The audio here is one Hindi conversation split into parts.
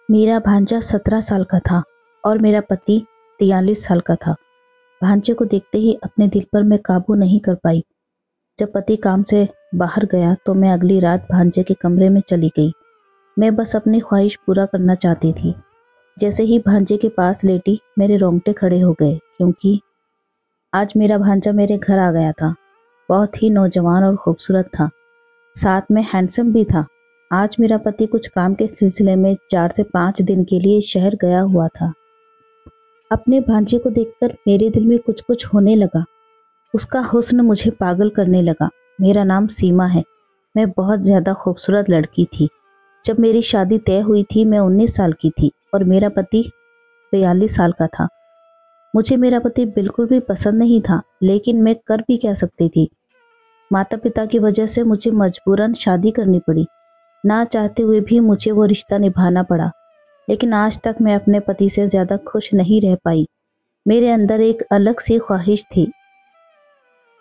मेरा भांजा 17 साल का था और मेरा पति 43 साल का था। भांजे को देखते ही अपने दिल पर मैं काबू नहीं कर पाई। जब पति काम से बाहर गया तो मैं अगली रात भांजे के कमरे में चली गई। मैं बस अपनी ख्वाहिश पूरा करना चाहती थी। जैसे ही भांजे के पास लेटी मेरे रोंगटे खड़े हो गए, क्योंकि आज मेरा भांजा मेरे घर आ गया था। बहुत ही नौजवान और खूबसूरत था, साथ में हैंडसम भी था। आज मेरा पति कुछ काम के सिलसिले में 4 से 5 दिन के लिए शहर गया हुआ था। अपने भांजे को देखकर मेरे दिल में कुछ कुछ होने लगा। उसका हुस्न मुझे पागल करने लगा। मेरा नाम सीमा है। मैं बहुत ज़्यादा खूबसूरत लड़की थी। जब मेरी शादी तय हुई थी मैं 19 साल की थी और मेरा पति 42 साल का था। मुझे मेरा पति बिल्कुल भी पसंद नहीं था, लेकिन मैं कर भी क्या सकती थी। माता पिता की वजह से मुझे मजबूरन शादी करनी पड़ी। ना चाहते हुए भी मुझे वो रिश्ता निभाना पड़ा। लेकिन आज तक मैं अपने पति से ज़्यादा खुश नहीं रह पाई। मेरे अंदर एक अलग सी ख्वाहिश थी।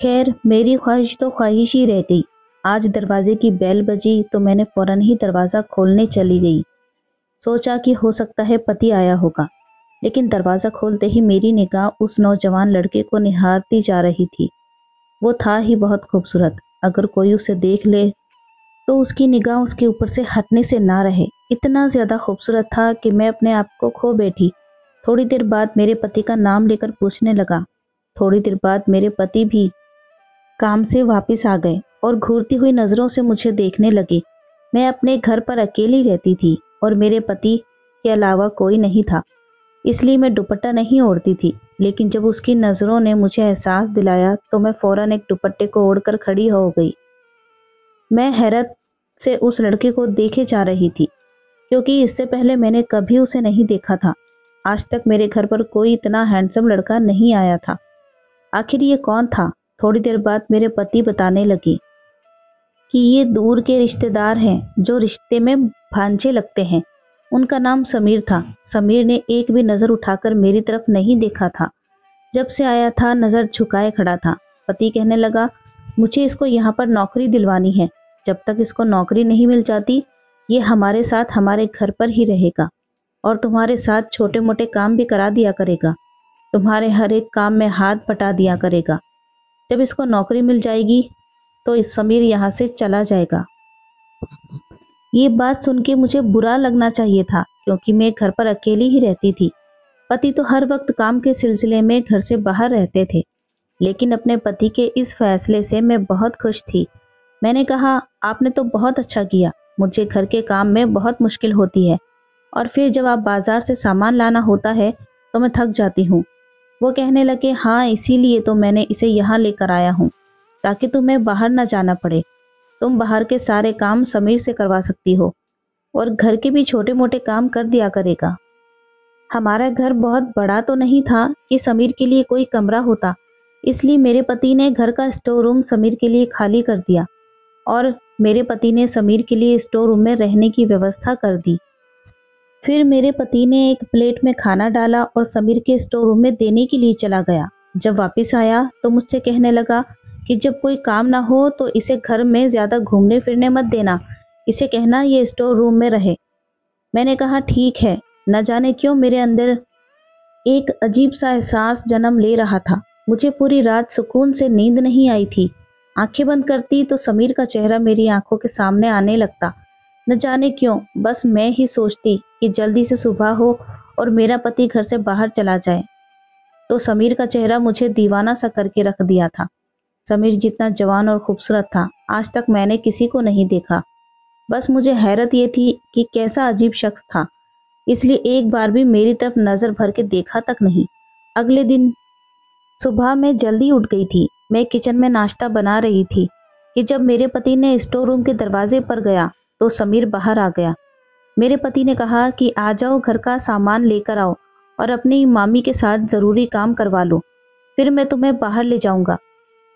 खैर, मेरी ख्वाहिश तो ख्वाहिश ही रह गई। आज दरवाजे की बेल बजी तो मैंने फ़ौरन ही दरवाज़ा खोलने चली गई। सोचा कि हो सकता है पति आया होगा, लेकिन दरवाज़ा खोलते ही मेरी निगाह उस नौजवान लड़के को निहारती जा रही थी। वो था ही बहुत खूबसूरत। अगर कोई उसे देख ले तो उसकी निगाह उसके ऊपर से हटने से ना रहे। इतना ज़्यादा खूबसूरत था कि मैं अपने आप को खो बैठी। थोड़ी देर बाद मेरे पति का नाम लेकर पूछने लगा। थोड़ी देर बाद मेरे पति भी काम से वापस आ गए और घूरती हुई नज़रों से मुझे देखने लगे। मैं अपने घर पर अकेली रहती थी और मेरे पति के अलावा कोई नहीं था, इसलिए मैं दुपट्टा नहीं ओढ़ती थी। लेकिन जब उसकी नज़रों ने मुझे एहसास दिलाया तो मैं फ़ौरन एक दुपट्टे को ओढ़कर खड़ी हो गई। मैं हैरत से उस लड़के को देखे जा रही थी, क्योंकि इससे पहले मैंने कभी उसे नहीं देखा था। आज तक मेरे घर पर कोई इतना हैंडसम लड़का नहीं आया था। आखिर ये कौन था? थोड़ी देर बाद मेरे पति बताने लगे कि ये दूर के रिश्तेदार हैं जो रिश्ते में भांजे लगते हैं। उनका नाम समीर था। समीर ने एक भी नज़र उठाकर मेरी तरफ नहीं देखा था। जब से आया था नज़र झुकाए खड़ा था। पति कहने लगा, मुझे इसको यहाँ पर नौकरी दिलवानी है। जब तक इसको नौकरी नहीं मिल जाती ये हमारे साथ हमारे घर पर ही रहेगा और तुम्हारे साथ छोटे मोटे काम भी करा दिया करेगा। तुम्हारे हर एक काम में हाथ बटा दिया करेगा। जब इसको नौकरी मिल जाएगी तो समीर यहाँ से चला जाएगा। ये बात सुन के मुझे बुरा लगना चाहिए था, क्योंकि मैं घर पर अकेली ही रहती थी। पति तो हर वक्त काम के सिलसिले में घर से बाहर रहते थे। लेकिन अपने पति के इस फैसले से मैं बहुत खुश थी। मैंने कहा, आपने तो बहुत अच्छा किया। मुझे घर के काम में बहुत मुश्किल होती है और फिर जब आप बाजार से सामान लाना होता है तो मैं थक जाती हूँ। वो कहने लगे, हाँ, इसीलिए तो मैंने इसे यहाँ लेकर आया हूँ, ताकि तुम्हें बाहर ना जाना पड़े। तुम बाहर के सारे काम समीर से करवा सकती हो और घर के भी छोटे मोटे काम कर दिया करेगा। हमारा घर बहुत बड़ा तो नहीं था कि समीर के लिए कोई कमरा होता, इसलिए मेरे पति ने घर का स्टोर रूम समीर के लिए खाली कर दिया और मेरे पति ने समीर के लिए स्टोर रूम में रहने की व्यवस्था कर दी। फिर मेरे पति ने एक प्लेट में खाना डाला और समीर के स्टोर रूम में देने के लिए चला गया। जब वापस आया तो मुझसे कहने लगा कि जब कोई काम ना हो तो इसे घर में ज़्यादा घूमने फिरने मत देना, इसे कहना ये स्टोर रूम में रहे। मैंने कहा, ठीक है। न जाने क्यों मेरे अंदर एक अजीब सा एहसास जन्म ले रहा था। मुझे पूरी रात सुकून से नींद नहीं आई थी। आंखें बंद करती तो समीर का चेहरा मेरी आंखों के सामने आने लगता। न जाने क्यों बस मैं ही सोचती कि जल्दी से सुबह हो और मेरा पति घर से बाहर चला जाए। तो समीर का चेहरा मुझे दीवाना सा करके रख दिया था। समीर जितना जवान और खूबसूरत था आज तक मैंने किसी को नहीं देखा। बस मुझे हैरत ये थी कि कैसा अजीब शख्स था, इसलिए एक बार भी मेरी तरफ नज़र भर के देखा तक नहीं। अगले दिन सुबह मैं जल्दी उठ गई थी। मैं किचन में नाश्ता बना रही थी कि जब मेरे पति ने स्टोर रूम के दरवाजे पर गया तो समीर बाहर आ गया। मेरे पति ने कहा कि आ जाओ, घर का सामान लेकर आओ और अपनी मामी के साथ ज़रूरी काम करवा लो, फिर मैं तुम्हें बाहर ले जाऊंगा।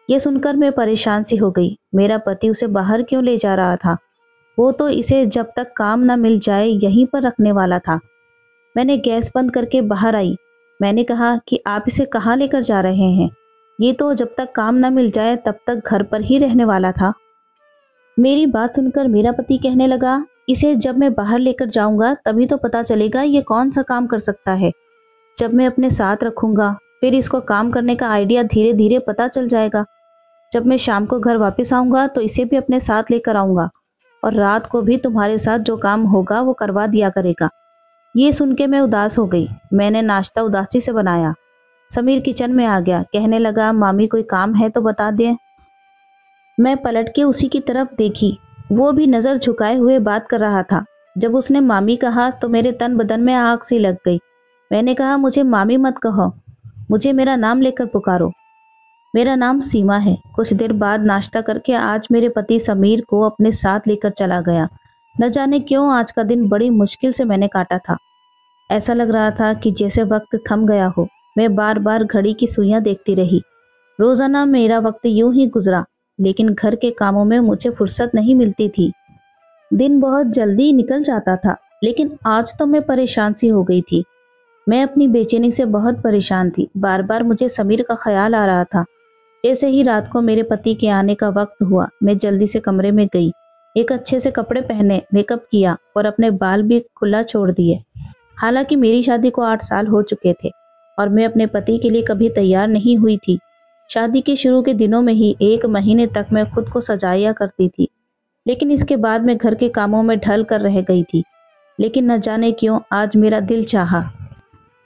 ये सुनकर मैं परेशान सी हो गई। मेरा पति उसे बाहर क्यों ले जा रहा था? वो तो इसे जब तक काम ना मिल जाए यहीं पर रखने वाला था। मैंने गैस बंद करके बाहर आई। मैंने कहा कि आप इसे कहाँ लेकर जा रहे हैं? ये तो जब तक काम ना मिल जाए तब तक घर पर ही रहने वाला था। मेरी बात सुनकर मेरा पति कहने लगा, इसे जब मैं बाहर लेकर जाऊंगा तभी तो पता चलेगा ये कौन सा काम कर सकता है। जब मैं अपने साथ रखूंगा फिर इसको काम करने का आइडिया धीरे धीरे पता चल जाएगा। जब मैं शाम को घर वापस आऊंगा तो इसे भी अपने साथ लेकर आऊंगा और रात को भी तुम्हारे साथ जो काम होगा वो करवा दिया करेगा। ये सुन के मैं उदास हो गई। मैंने नाश्ता उदासी से बनाया। समीर किचन में आ गया, कहने लगा, मामी कोई काम है तो बता दे। मैं पलट के उसी की तरफ देखी। वो भी नज़र झुकाए हुए बात कर रहा था। जब उसने मामी कहा तो मेरे तन बदन में आग सी लग गई। मैंने कहा, मुझे मामी मत कहो, मुझे मेरा नाम लेकर पुकारो। मेरा नाम सीमा है। कुछ देर बाद नाश्ता करके आज मेरे पति समीर को अपने साथ लेकर चला गया। न जाने क्यों आज का दिन बड़ी मुश्किल से मैंने काटा था। ऐसा लग रहा था कि जैसे वक्त थम गया हो। मैं बार बार घड़ी की सुइयां देखती रही। रोजाना मेरा वक्त यूं ही गुजरा, लेकिन घर के कामों में मुझे फुर्सत नहीं मिलती थी। दिन बहुत जल्दी निकल जाता था, लेकिन आज तो मैं परेशान सी हो गई थी। मैं अपनी बेचैनी से बहुत परेशान थी। बार बार मुझे समीर का ख्याल आ रहा था। जैसे ही रात को मेरे पति के आने का वक्त हुआ, मैं जल्दी से कमरे में गई। एक अच्छे से कपड़े पहने, मेकअप किया और अपने बाल भी खुला छोड़ दिए। हालांकि मेरी शादी को 8 साल हो चुके थे और मैं अपने पति के लिए कभी तैयार नहीं हुई थी। शादी के शुरू के दिनों में ही 1 महीने तक मैं खुद को सजाया करती थी, लेकिन इसके बाद मैं घर के कामों में ढल कर रह गई थी। लेकिन न जाने क्यों आज मेरा दिल चाहा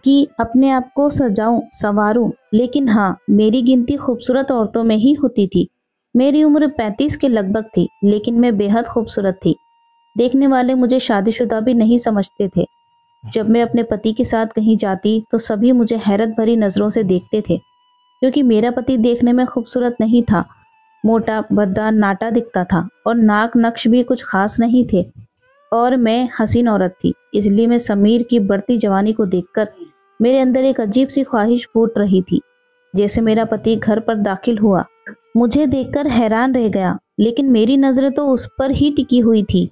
कि अपने आप को सजाऊं, संवारूं। लेकिन हाँ, मेरी गिनती खूबसूरत औरतों में ही होती थी। मेरी उम्र 35 के लगभग थी, लेकिन मैं बेहद खूबसूरत थी। देखने वाले मुझे शादीशुदा भी नहीं समझते थे। जब मैं अपने पति के साथ कहीं जाती तो सभी मुझे हैरत भरी नज़रों से देखते थे, क्योंकि मेरा पति देखने में खूबसूरत नहीं था। मोटा, भद्दा, नाटा दिखता था और नाक नक्श भी कुछ खास नहीं थे। और मैं हसीन औरत थी। इसलिए मैं समीर की बढ़ती जवानी को देखकर मेरे अंदर एक अजीब सी ख्वाहिश फूट रही थी। जैसे मेरा पति घर पर दाखिल हुआ, मुझे देखकर हैरान रह गया, लेकिन मेरी नज़रें तो उस पर ही टिकी हुई थी।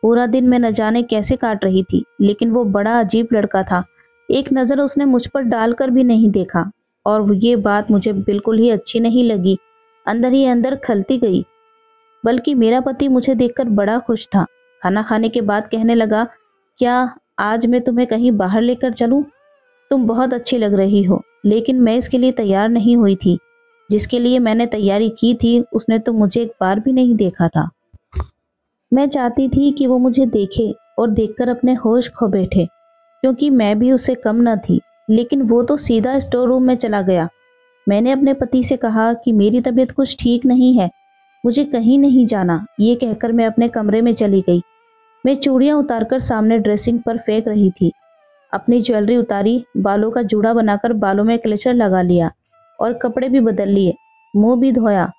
पूरा दिन मैं न जाने कैसे काट रही थी, लेकिन वो बड़ा अजीब लड़का था। एक नज़र उसने मुझ पर डालकर भी नहीं देखा और ये बात मुझे बिल्कुल ही अच्छी नहीं लगी। अंदर ही अंदर खलती गई। बल्कि मेरा पति मुझे देखकर बड़ा खुश था। खाना खाने के बाद कहने लगा, क्या आज मैं तुम्हें कहीं बाहर लेकर चलूं? तुम बहुत अच्छी लग रही हो। लेकिन मैं इसके लिए तैयार नहीं हुई थी। जिसके लिए मैंने तैयारी की थी उसने तो मुझे एक बार भी नहीं देखा था। मैं चाहती थी कि वो मुझे देखे और देखकर अपने होश खो बैठे, क्योंकि मैं भी उससे कम न थी। लेकिन वो तो सीधा स्टोर रूम में चला गया। मैंने अपने पति से कहा कि मेरी तबीयत कुछ ठीक नहीं है, मुझे कहीं नहीं जाना। ये कहकर मैं अपने कमरे में चली गई। मैं चूड़ियाँ उतारकर सामने ड्रेसिंग पर फेंक रही थी। अपनी ज्वेलरी उतारी, बालों का जूड़ा बनाकर बालों में क्लेचर लगा लिया और कपड़े भी बदल लिए, मुंह भी धोया।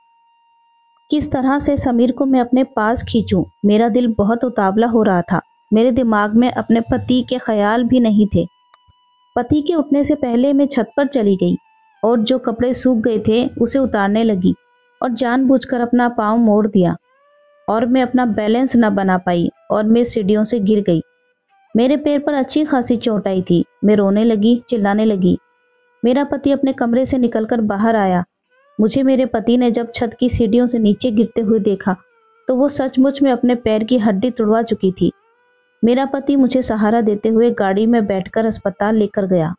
किस तरह से समीर को मैं अपने पास खींचूं? मेरा दिल बहुत उतावला हो रहा था। मेरे दिमाग में अपने पति के ख्याल भी नहीं थे। पति के उठने से पहले मैं छत पर चली गई और जो कपड़े सूख गए थे उसे उतारने लगी और जानबूझकर अपना पाँव मोड़ दिया और मैं अपना बैलेंस न बना पाई और मैं सीढ़ियों से गिर गई। मेरे पैर पर अच्छी खासी चोट आई थी। मैं रोने लगी, चिल्लाने लगी। मेरा पति अपने कमरे से निकलकर बाहर आया। मुझे मेरे पति ने जब छत की सीढ़ियों से नीचे गिरते हुए देखा तो वो सचमुच में अपने पैर की हड्डी तुड़वा चुकी थी। मेरा पति मुझे सहारा देते हुए गाड़ी में बैठकर अस्पताल लेकर गया।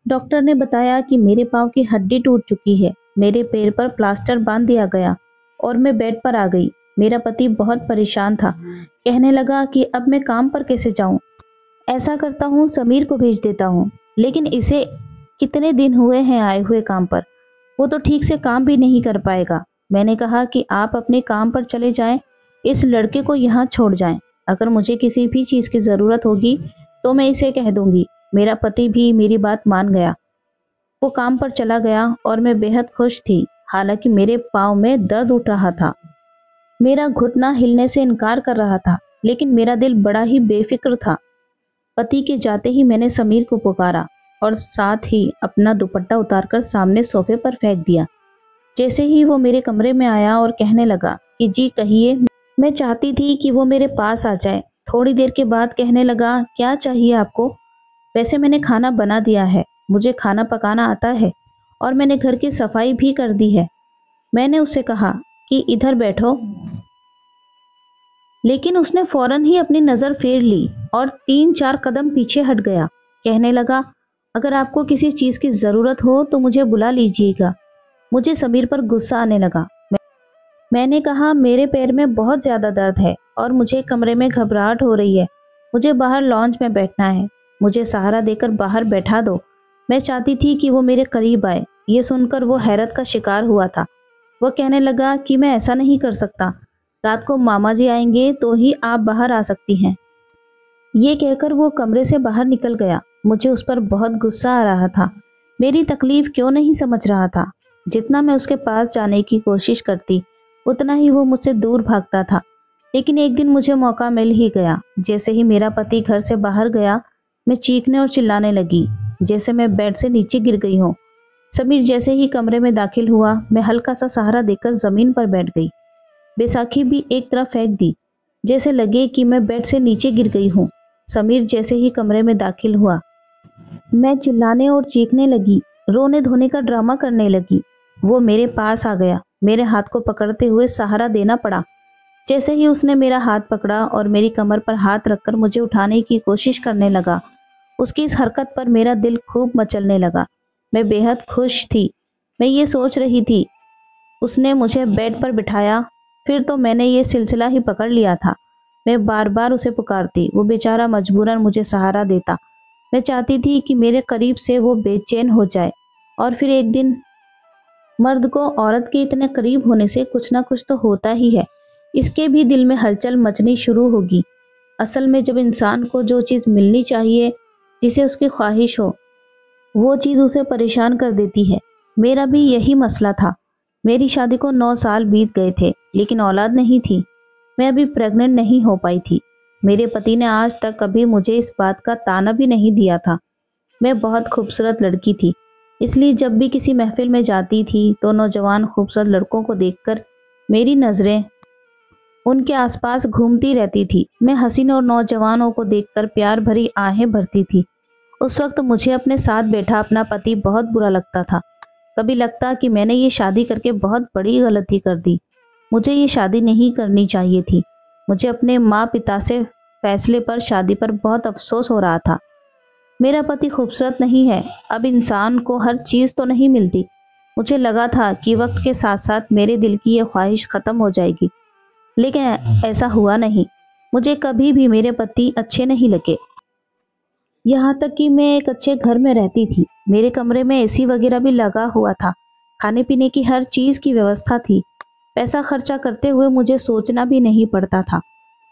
डॉक्टर ने बताया कि मेरे पाँव की हड्डी टूट चुकी है। मेरे पैर पर प्लास्टर बांध दिया गया और मैं बेड पर आ गई। मेरा पति बहुत परेशान था। कहने लगा कि अब मैं काम पर कैसे जाऊं? ऐसा करता हूं, समीर को भेज देता हूं, लेकिन इसे कितने दिन हुए हैं आए हुए काम पर, वो तो ठीक से काम भी नहीं कर पाएगा। मैंने कहा कि आप अपने काम पर चले जाएं, इस लड़के को यहाँ छोड़ जाएं। अगर मुझे किसी भी चीज़ की ज़रूरत होगी तो मैं इसे कह दूंगी। मेरा पति भी मेरी बात मान गया। वो काम पर चला गया और मैं बेहद खुश थी। हालांकि मेरे पाँव में दर्द उठ रहा था। मेरा घुटना हिलने से इनकार कर रहा था, लेकिन मेरा दिल बड़ा ही बेफिक्र था। पति के जाते ही मैंने समीर को पुकारा और साथ ही अपना दुपट्टा उतारकर सामने सोफे पर फेंक दिया। जैसे ही वो मेरे कमरे में आया और कहने लगा कि जी कहिए, मैं चाहती थी कि वो मेरे पास आ जाए। थोड़ी देर के बाद कहने लगा, क्या चाहिए आपको? वैसे मैंने खाना बना दिया है, मुझे खाना पकाना आता है और मैंने घर की सफाई भी कर दी है। मैंने उससे कहा कि इधर बैठो, लेकिन उसने फौरन ही अपनी नज़र फेर ली और 3-4 कदम पीछे हट गया। कहने लगा, अगर आपको किसी चीज़ की ज़रूरत हो तो मुझे बुला लीजिएगा। मुझे समीर पर गुस्सा आने लगा। मैंने कहा, मेरे पैर में बहुत ज़्यादा दर्द है और मुझे कमरे में घबराहट हो रही है। मुझे बाहर लॉन्च में बैठना है। मुझे सहारा देकर बाहर बैठा दो। मैं चाहती थी कि वो मेरे करीब आए। ये सुनकर वो हैरत का शिकार हुआ था। वो कहने लगा कि मैं ऐसा नहीं कर सकता। रात को मामा जी आएंगे तो ही आप बाहर आ सकती हैं। ये कहकर वो कमरे से बाहर निकल गया। मुझे उस पर बहुत गुस्सा आ रहा था। मेरी तकलीफ क्यों नहीं समझ रहा था। जितना मैं उसके पास जाने की कोशिश करती उतना ही वो मुझसे दूर भागता था। लेकिन एक दिन मुझे मौका मिल ही गया। जैसे ही मेरा पति घर से बाहर गया, मैं चीखने और चिल्लाने लगी, जैसे मैं बेड से नीचे गिर गई हूँ। समीर जैसे ही कमरे में दाखिल हुआ, मैं हल्का सा सहारा देकर जमीन पर बैठ गई। बैसाखी भी एक तरफ फेंक दी, जैसे लगे कि मैं बेड से नीचे गिर गई हूँ। समीर जैसे ही कमरे में दाखिल हुआ, मैं चिल्लाने और चीखने लगी, रोने धोने का ड्रामा करने लगी। वो मेरे पास आ गया। मेरे हाथ को पकड़ते हुए सहारा देना पड़ा। जैसे ही उसने मेरा हाथ पकड़ा और मेरी कमर पर हाथ रखकर मुझे उठाने की कोशिश करने लगा, उसकी इस हरकत पर मेरा दिल खूब मचलने लगा। मैं बेहद खुश थी। मैं ये सोच रही थी, उसने मुझे बेड पर बिठाया, फिर तो मैंने ये सिलसिला ही पकड़ लिया था। मैं बार बार उसे पुकारती, वो बेचारा मजबूरन मुझे सहारा देता। मैं चाहती थी कि मेरे करीब से वो बेचैन हो जाए। और फिर एक दिन, मर्द को औरत के इतने करीब होने से कुछ ना कुछ तो होता ही है। इसके भी दिल में हलचल मचनी शुरू होगी। असल में जब इंसान को जो चीज़ मिलनी चाहिए, जिसे उसकी ख्वाहिश हो, वो चीज़ उसे परेशान कर देती है। मेरा भी यही मसला था। मेरी शादी को 9 साल बीत गए थे, लेकिन औलाद नहीं थी। मैं अभी प्रेग्नेंट नहीं हो पाई थी। मेरे पति ने आज तक कभी मुझे इस बात का ताना भी नहीं दिया था। मैं बहुत खूबसूरत लड़की थी, इसलिए जब भी किसी महफिल में जाती थी तो नौजवान खूबसूरत लड़कों को देखकर मेरी नज़रें उनके आसपास घूमती रहती थी। मैं हसीन और नौजवानों को देखकर प्यार भरी आहें भरती थी। उस वक्त मुझे अपने साथ बैठा अपना पति बहुत बुरा लगता था। कभी लगता कि मैंने ये शादी करके बहुत बड़ी गलती कर दी। मुझे ये शादी नहीं करनी चाहिए थी। मुझे अपने माँ पिता से फैसले पर शादी पर बहुत अफसोस हो रहा था। मेरा पति खूबसूरत नहीं है। अब इंसान को हर चीज़ तो नहीं मिलती। मुझे लगा था कि वक्त के साथ साथ मेरे दिल की यह ख्वाहिश ख़त्म हो जाएगी, लेकिन ऐसा हुआ नहीं। मुझे कभी भी मेरे पति अच्छे नहीं लगे। यहाँ तक कि मैं एक अच्छे घर में रहती थी। मेरे कमरे में एसी वगैरह भी लगा हुआ था। खाने पीने की हर चीज़ की व्यवस्था थी। पैसा खर्चा करते हुए मुझे सोचना भी नहीं पड़ता था।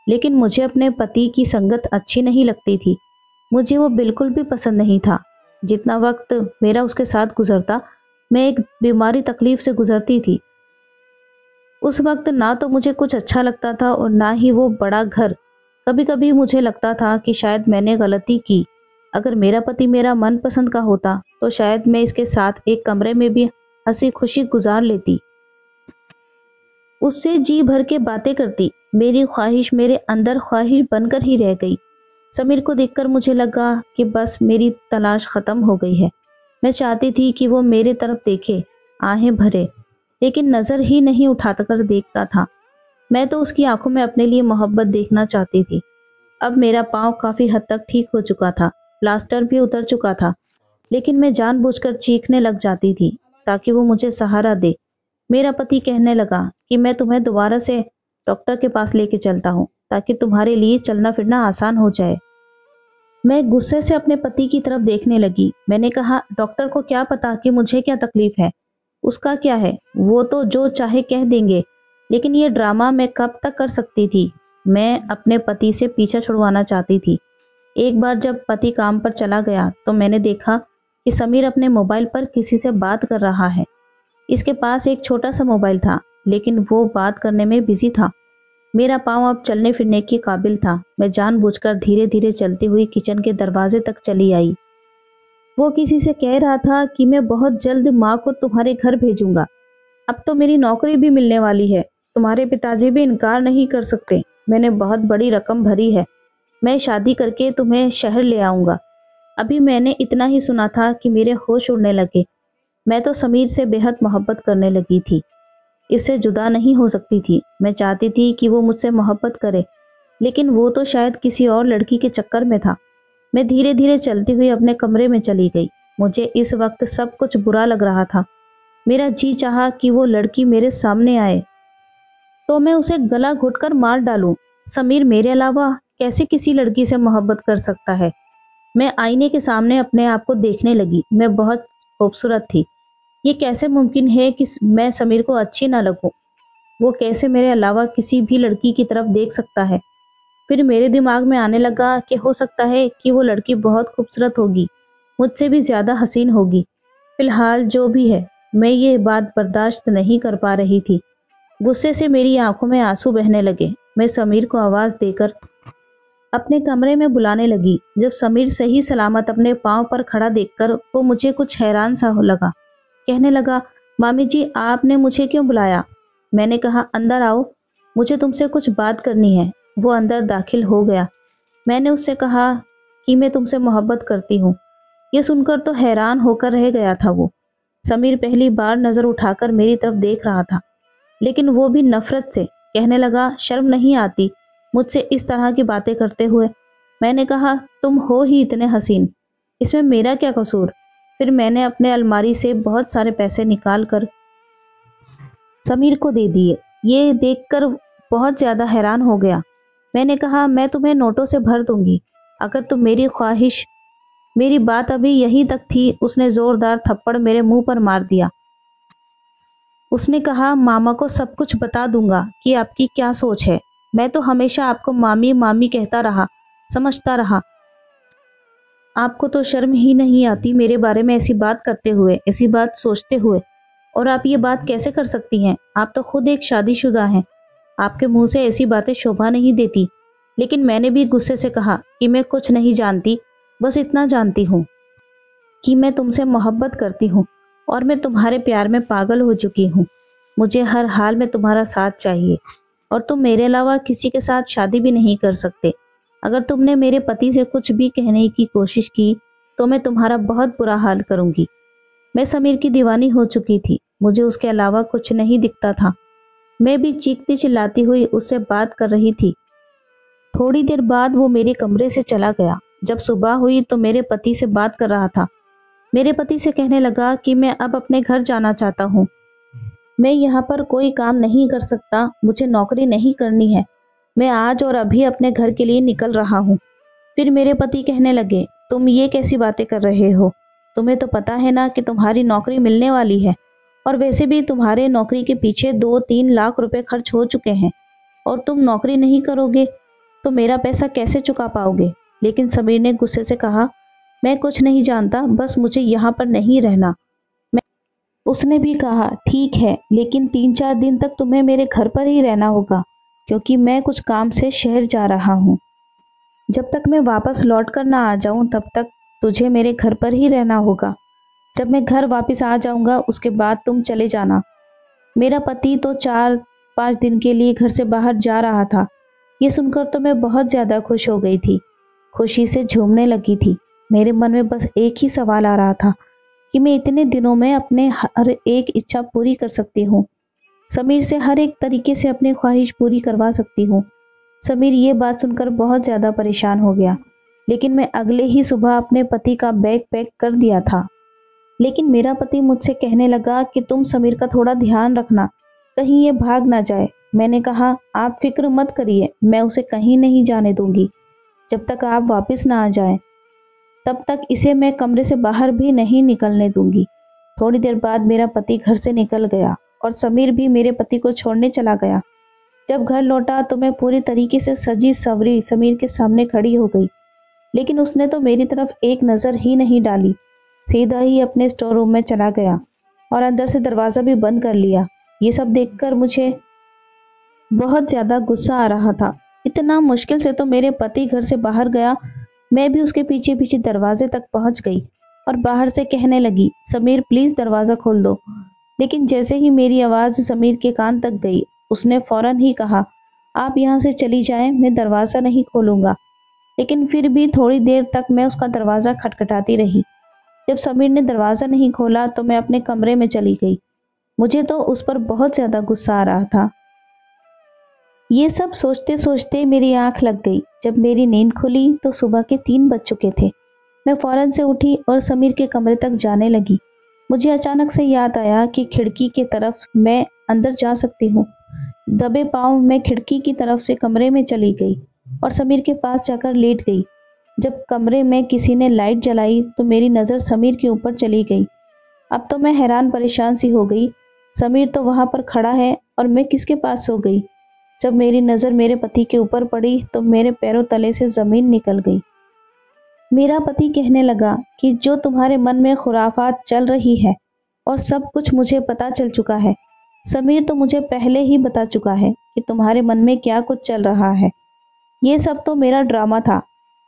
लेकिन मुझे अपने पति की संगत अच्छी नहीं लगती थी। मुझे वो बिल्कुल भी पसंद नहीं था। जितना वक्त मेरा उसके साथ गुजरता, मैं एक बीमारी तकलीफ से गुजरती थी। उस वक्त ना तो मुझे कुछ अच्छा लगता था और ना ही वो बड़ा घर। कभी कभी मुझे लगता था कि शायद मैंने गलती की। अगर मेरा पति मेरा मनपसंद का होता तो शायद मैं इसके साथ एक कमरे में भी हंसी खुशी गुजार लेती, उससे जी भर के बातें करती। मेरी ख्वाहिश मेरे अंदर ख्वाहिश बनकर ही रह गई। समीर को देखकर मुझे लगा कि बस मेरी तलाश ख़त्म हो गई है। मैं चाहती थी कि वो मेरे तरफ देखे, आहें भरे, लेकिन नज़र ही नहीं उठाकर देखता था। मैं तो उसकी आंखों में अपने लिए मोहब्बत देखना चाहती थी। अब मेरा पाँव काफ़ी हद तक ठीक हो चुका था, प्लास्टर भी उतर चुका था, लेकिन मैं जानबूझकर चीखने लग जाती थी ताकि वो मुझे सहारा दे। मेरा पति कहने लगा कि मैं तुम्हें दोबारा से डॉक्टर के पास लेके चलता हूँ ताकि तुम्हारे लिए चलना फिरना आसान हो जाए। मैं गुस्से से अपने पति की तरफ देखने लगी। मैंने कहा, डॉक्टर को क्या पता कि मुझे क्या तकलीफ है? उसका क्या है? वो तो जो चाहे कह देंगे। लेकिन ये ड्रामा मैं कब तक कर सकती थी? मैं अपने पति से पीछा छुड़वाना चाहती थी। एक बार जब पति काम पर चला गया तो मैंने देखा कि समीर अपने मोबाइल पर किसी से बात कर रहा है। इसके पास एक छोटा सा मोबाइल था, लेकिन वो बात करने में बिजी था। मेरा पाँव अब चलने फिरने के काबिल था। मैं जानबूझकर धीरे धीरे चलती हुई किचन के दरवाजे तक चली आई। वो किसी से कह रहा था कि मैं बहुत जल्द माँ को तुम्हारे घर भेजूंगा। अब तो मेरी नौकरी भी मिलने वाली है। तुम्हारे पिताजी भी इनकार नहीं कर सकते। मैंने बहुत बड़ी रकम भरी है। मैं शादी करके तुम्हें शहर ले आऊँगा। अभी मैंने इतना ही सुना था कि मेरे होश उड़ने लगे। मैं तो समीर से बेहद मोहब्बत करने लगी थी। इससे जुदा नहीं हो सकती थी। मैं चाहती थी कि वो मुझसे मोहब्बत करे, लेकिन वो तो शायद किसी और लड़की के चक्कर में था। मैं धीरे धीरे चलती हुई अपने कमरे में चली गई। मुझे इस वक्त सब कुछ बुरा लग रहा था। मेरा जी चाहा कि वो लड़की मेरे सामने आए तो मैं उसे गला घोटकर मार डालूं। समीर मेरे अलावा कैसे किसी लड़की से मोहब्बत कर सकता है? मैं आईने के सामने अपने आप को देखने लगी। मैं बहुत खूबसूरत थी। ये कैसे मुमकिन है कि मैं समीर को अच्छी ना लगूं? वो कैसे मेरे अलावा किसी भी लड़की की तरफ देख सकता है? फिर मेरे दिमाग में आने लगा कि हो सकता है कि वो लड़की बहुत खूबसूरत होगी, मुझसे भी ज्यादा हसीन होगी। फिलहाल जो भी है, मैं ये बात बर्दाश्त नहीं कर पा रही थी। गुस्से से मेरी आंखों में आंसू बहने लगे। मैं समीर को आवाज देकर अपने कमरे में बुलाने लगी। जब समीर सही सलामत अपने पांव पर खड़ा देखकर वो मुझे कुछ हैरान सा हो लगा। कहने लगा, मामी जी आपने मुझे क्यों बुलाया? मैंने कहा, अंदर आओ, मुझे तुमसे कुछ बात करनी है। वो अंदर दाखिल हो गया। मैंने उससे कहा कि मैं तुमसे मोहब्बत करती हूँ। ये सुनकर तो हैरान होकर रह गया था वो। समीर पहली बार नजर उठाकर मेरी तरफ देख रहा था, लेकिन वो भी नफरत से। कहने लगा, शर्म नहीं आती मुझसे इस तरह की बातें करते हुए? मैंने कहा, तुम हो ही इतने हसीन, इसमें मेरा क्या कसूर? फिर मैंने अपने अलमारी से बहुत सारे पैसे निकाल कर समीर को दे दिए। ये देखकर बहुत ज्यादा हैरान हो गया। मैंने कहा, मैं तुम्हें नोटों से भर दूंगी अगर तुम मेरी ख्वाहिश। मेरी बात अभी यहीं तक थी, उसने जोरदार थप्पड़ मेरे मुंह पर मार दिया। उसने कहा, मामा को सब कुछ बता दूंगा कि आपकी क्या सोच है। मैं तो हमेशा आपको मामी मामी कहता रहा, समझता रहा। आपको तो शर्म ही नहीं आती मेरे बारे में ऐसी बात करते हुए, ऐसी बात सोचते हुए। और आप ये बात कैसे कर सकती हैं? आप तो खुद एक शादीशुदा हैं। आपके मुंह से ऐसी बातें शोभा नहीं देती। लेकिन मैंने भी गुस्से से कहा कि मैं कुछ नहीं जानती, बस इतना जानती हूँ कि मैं तुमसे मोहब्बत करती हूँ और मैं तुम्हारे प्यार में पागल हो चुकी हूँ। मुझे हर हाल में तुम्हारा साथ चाहिए और तुम मेरे अलावा किसी के साथ शादी भी नहीं कर सकते। अगर तुमने मेरे पति से कुछ भी कहने की कोशिश की तो मैं तुम्हारा बहुत बुरा हाल करूंगी। मैं समीर की दीवानी हो चुकी थी। मुझे उसके अलावा कुछ नहीं दिखता था। मैं भी चीखती चिल्लाती हुई उससे बात कर रही थी। थोड़ी देर बाद वो मेरे कमरे से चला गया। जब सुबह हुई तो मेरे पति से बात कर रहा था। मेरे पति से कहने लगा कि मैं अब अपने घर जाना चाहता हूँ। मैं यहाँ पर कोई काम नहीं कर सकता, मुझे नौकरी नहीं करनी है। मैं आज और अभी अपने घर के लिए निकल रहा हूँ। फिर मेरे पति कहने लगे, तुम ये कैसी बातें कर रहे हो? तुम्हें तो पता है ना कि तुम्हारी नौकरी मिलने वाली है, और वैसे भी तुम्हारे नौकरी के पीछे 2-3 लाख रुपए खर्च हो चुके हैं, और तुम नौकरी नहीं करोगे तो मेरा पैसा कैसे चुका पाओगे? लेकिन समीर ने गुस्से से कहा, मैं कुछ नहीं जानता, बस मुझे यहाँ पर नहीं रहना। उसने भी कहा, ठीक है, लेकिन 3-4 दिन तक तुम्हें मेरे घर पर ही रहना होगा, क्योंकि मैं कुछ काम से शहर जा रहा हूँ। जब तक मैं वापस लौट कर ना आ जाऊं तब तक तुझे मेरे घर पर ही रहना होगा। जब मैं घर वापस आ जाऊंगा उसके बाद तुम चले जाना। मेरा पति तो 4-5 दिन के लिए घर से बाहर जा रहा था। ये सुनकर तो मैं बहुत ज्यादा खुश हो गई थी, खुशी से झूमने लगी थी। मेरे मन में बस एक ही सवाल आ रहा था कि मैं इतने दिनों में अपने हर एक इच्छा पूरी कर सकती हूँ। समीर से हर एक तरीके से अपनी ख्वाहिश पूरी करवा सकती हूँ। समीर ये बात सुनकर बहुत ज़्यादा परेशान हो गया, लेकिन मैं अगले ही सुबह अपने पति का बैग पैक कर दिया था। लेकिन मेरा पति मुझसे कहने लगा कि तुम समीर का थोड़ा ध्यान रखना, कहीं ये भाग ना जाए। मैंने कहा, आप फिक्र मत करिए, मैं उसे कहीं नहीं जाने दूंगी। जब तक आप वापस ना आ जाएं, तब तक इसे मैं कमरे से बाहर भी नहीं निकलने दूंगी। थोड़ी देर बाद मेरा पति घर से निकल गया और समीर भी मेरे पति को छोड़ने चला गया। जब घर लौटा तो मैं पूरी तरीके से सजी सवरी समीर के सामने खड़ी हो गई, लेकिन उसने तो मेरी तरफ एक नज़र ही नहीं डाली। सीधा ही अपने स्टोर रूम में चला गया और अंदर से दरवाज़ा भी बंद कर लिया। ये सब देखकर मुझे बहुत ज़्यादा गुस्सा आ रहा था। इतना मुश्किल से तो मेरे पति घर से बाहर गया। मैं भी उसके पीछे पीछे दरवाजे तक पहुंच गई और बाहर से कहने लगी, समीर प्लीज़ दरवाज़ा खोल दो। लेकिन जैसे ही मेरी आवाज़ समीर के कान तक गई, उसने फौरन ही कहा, आप यहाँ से चली जाएं, मैं दरवाज़ा नहीं खोलूँगा। लेकिन फिर भी थोड़ी देर तक मैं उसका दरवाज़ा खटखटाती रही। जब समीर ने दरवाज़ा नहीं खोला तो मैं अपने कमरे में चली गई। मुझे तो उस पर बहुत ज़्यादा गुस्सा आ रहा था। ये सब सोचते सोचते मेरी आंख लग गई। जब मेरी नींद खुली तो सुबह के 3 बज चुके थे। मैं फौरन से उठी और समीर के कमरे तक जाने लगी। मुझे अचानक से याद आया कि खिड़की की तरफ मैं अंदर जा सकती हूँ। दबे पांव मैं खिड़की की तरफ से कमरे में चली गई और समीर के पास जाकर लेट गई। जब कमरे में किसी ने लाइट जलाई तो मेरी नज़र समीर के ऊपर चली गई। अब तो मैं हैरान परेशान सी हो गई। समीर तो वहाँ पर खड़ा है और मैं किसके पास सो गई। जब मेरी नज़र मेरे पति के ऊपर पड़ी तो मेरे पैरों तले से ज़मीन निकल गई। मेरा पति कहने लगा कि जो तुम्हारे मन में खुराफात चल रही है और सब कुछ मुझे पता चल चुका है। समीर तो मुझे पहले ही बता चुका है कि तुम्हारे मन में क्या कुछ चल रहा है। ये सब तो मेरा ड्रामा था।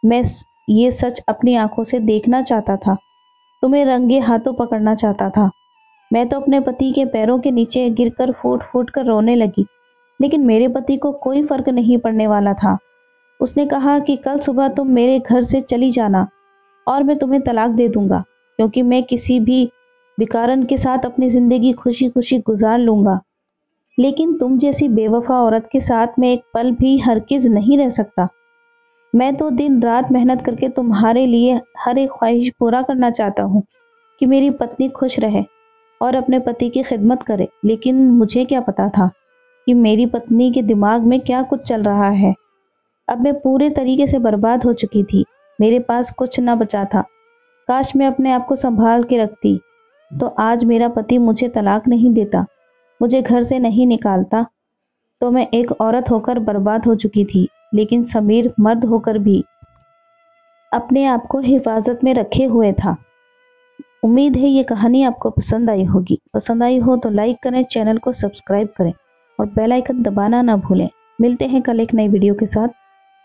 मैं ये सच अपनी आंखों से देखना चाहता था। तुम्हें रंगे हाथों पकड़ना चाहता था। मैं तो अपने पति के पैरों के नीचे गिरकर फूट फूट कर रोने लगी, लेकिन मेरे पति को कोई फर्क नहीं पड़ने वाला था। उसने कहा कि कल सुबह तुम मेरे घर से चली जाना और मैं तुम्हें तलाक दे दूंगा, क्योंकि मैं किसी भी विकारन के साथ अपनी ज़िंदगी खुशी खुशी गुजार लूँगा। लेकिन तुम जैसी बेवफा औरत के साथ मैं एक पल भी हरगिज़ नहीं रह सकता। मैं तो दिन रात मेहनत करके तुम्हारे लिए हर एक ख्वाहिश पूरा करना चाहता हूँ कि मेरी पत्नी खुश रहे और अपने पति की खिदमत करे। लेकिन मुझे क्या पता था कि मेरी पत्नी के दिमाग में क्या कुछ चल रहा है। अब मैं पूरे तरीके से बर्बाद हो चुकी थी। मेरे पास कुछ न बचा था। काश मैं अपने आप को संभाल के रखती तो आज मेरा पति मुझे तलाक नहीं देता, मुझे घर से नहीं निकालता। तो मैं एक औरत होकर बर्बाद हो चुकी थी, लेकिन समीर मर्द होकर भी अपने आप को हिफाजत में रखे हुए था। उम्मीद है ये कहानी आपको पसंद आई होगी। पसंद आई हो तो लाइक करें, चैनल को सब्सक्राइब करें और बेल आइकन दबाना ना भूलें। मिलते हैं कल एक नई वीडियो के साथ।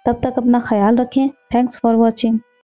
तब तक अपना ख्याल रखें। Thanks for watching.